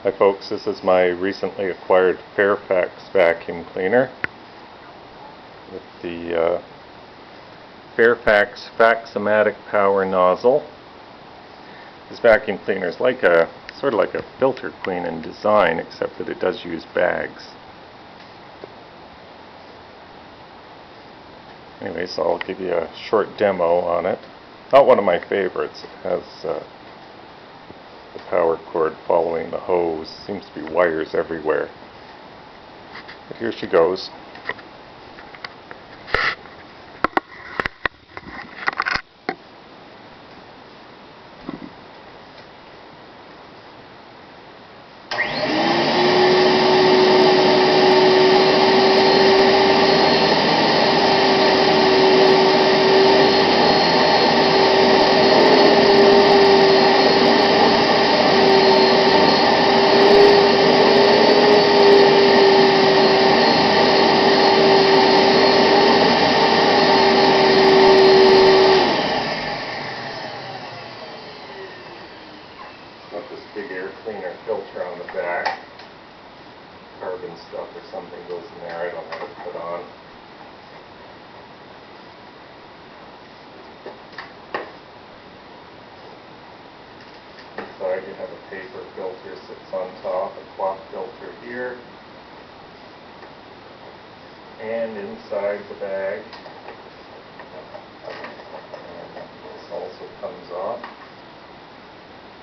Hi folks, this is my recently acquired Fairfax vacuum cleaner with the Fairfax Fax-O-Matic power nozzle. This vacuum cleaner is like sort of like a filter clean in design, except that it does use bags. Anyway, so I'll give you a short demo on it. Not one of my favorites. It has the power cord following the hose. Seems to be wires everywhere. But here she goes. Got this big air cleaner filter on the back. Carbon stuff or something goes in there. I don't know what to put on. Inside you have a paper filter sits on top, a cloth filter here, and inside the bag. And this also comes off.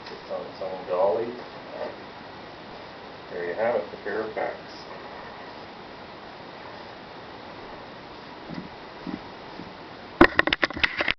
It's on its own dolly. There you have it, the Fairfax.